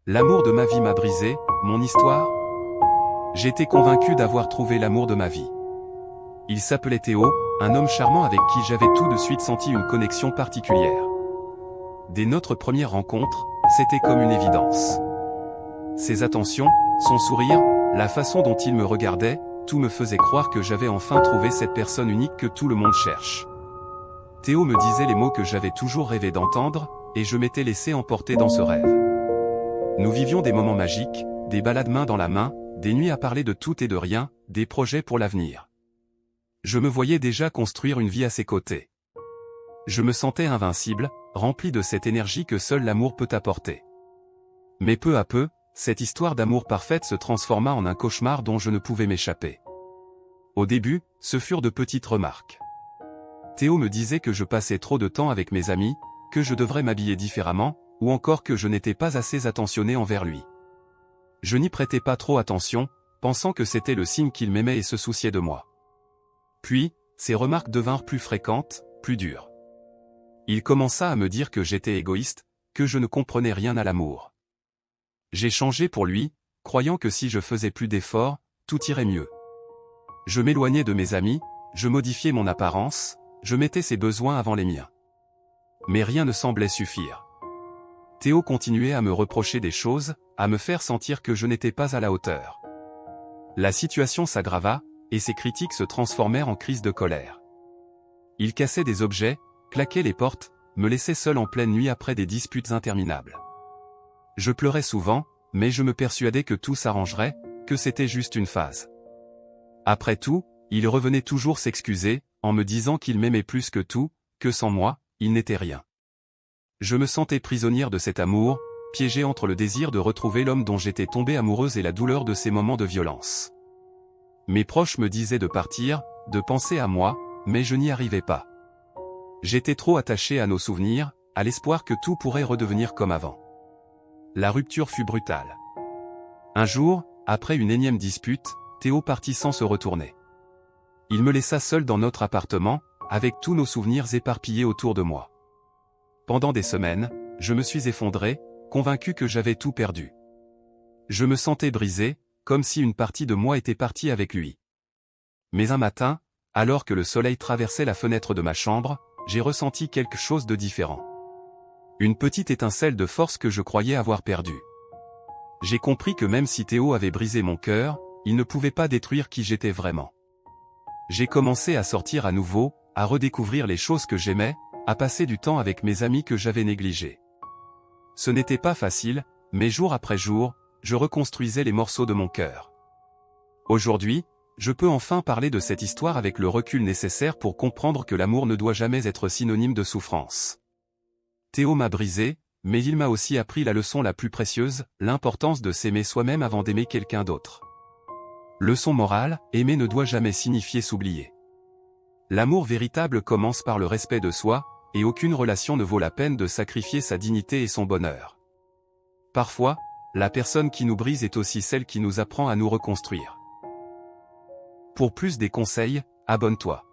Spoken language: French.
L'amour de ma vie m'a brisé, mon histoire. J'étais convaincu d'avoir trouvé l'amour de ma vie. Il s'appelait Théo, un homme charmant avec qui j'avais tout de suite senti une connexion particulière. Dès notre première rencontre, c'était comme une évidence. Ses attentions, son sourire, la façon dont il me regardait, tout me faisait croire que j'avais enfin trouvé cette personne unique que tout le monde cherche. Théo me disait les mots que j'avais toujours rêvé d'entendre, et je m'étais laissé emporter dans ce rêve. Nous vivions des moments magiques, des balades main dans la main, des nuits à parler de tout et de rien, des projets pour l'avenir. Je me voyais déjà construire une vie à ses côtés. Je me sentais invincible, rempli de cette énergie que seul l'amour peut apporter. Mais peu à peu, cette histoire d'amour parfaite se transforma en un cauchemar dont je ne pouvais m'échapper. Au début, ce furent de petites remarques. Théo me disait que je passais trop de temps avec mes amis, que je devrais m'habiller différemment, ou encore que je n'étais pas assez attentionné envers lui. Je n'y prêtais pas trop attention, pensant que c'était le signe qu'il m'aimait et se souciait de moi. Puis, ces remarques devinrent plus fréquentes, plus dures. Il commença à me dire que j'étais égoïste, que je ne comprenais rien à l'amour. J'ai changé pour lui, croyant que si je faisais plus d'efforts, tout irait mieux. Je m'éloignais de mes amis, je modifiais mon apparence, je mettais ses besoins avant les miens. Mais rien ne semblait suffire. Théo continuait à me reprocher des choses, à me faire sentir que je n'étais pas à la hauteur. La situation s'aggrava, et ses critiques se transformèrent en crises de colère. Il cassait des objets, claquait les portes, me laissait seul en pleine nuit après des disputes interminables. Je pleurais souvent, mais je me persuadais que tout s'arrangerait, que c'était juste une phase. Après tout, il revenait toujours s'excuser, en me disant qu'il m'aimait plus que tout, que sans moi, il n'était rien. Je me sentais prisonnière de cet amour, piégée entre le désir de retrouver l'homme dont j'étais tombée amoureuse et la douleur de ces moments de violence. Mes proches me disaient de partir, de penser à moi, mais je n'y arrivais pas. J'étais trop attachée à nos souvenirs, à l'espoir que tout pourrait redevenir comme avant. La rupture fut brutale. Un jour, après une énième dispute, Théo partit sans se retourner. Il me laissa seul dans notre appartement, avec tous nos souvenirs éparpillés autour de moi. Pendant des semaines, je me suis effondré, convaincu que j'avais tout perdu. Je me sentais brisé, comme si une partie de moi était partie avec lui. Mais un matin, alors que le soleil traversait la fenêtre de ma chambre, j'ai ressenti quelque chose de différent. Une petite étincelle de force que je croyais avoir perdue. J'ai compris que même si Théo avait brisé mon cœur, il ne pouvait pas détruire qui j'étais vraiment. J'ai commencé à sortir à nouveau, à redécouvrir les choses que j'aimais, à passer du temps avec mes amis que j'avais négligés. Ce n'était pas facile, mais jour après jour, je reconstruisais les morceaux de mon cœur. Aujourd'hui, je peux enfin parler de cette histoire avec le recul nécessaire pour comprendre que l'amour ne doit jamais être synonyme de souffrance. Théo m'a brisé, mais il m'a aussi appris la leçon la plus précieuse, l'importance de s'aimer soi-même avant d'aimer quelqu'un d'autre. Leçon morale, aimer ne doit jamais signifier s'oublier. L'amour véritable commence par le respect de soi, et aucune relation ne vaut la peine de sacrifier sa dignité et son bonheur. Parfois, la personne qui nous brise est aussi celle qui nous apprend à nous reconstruire. Pour plus des conseils, abonne-toi.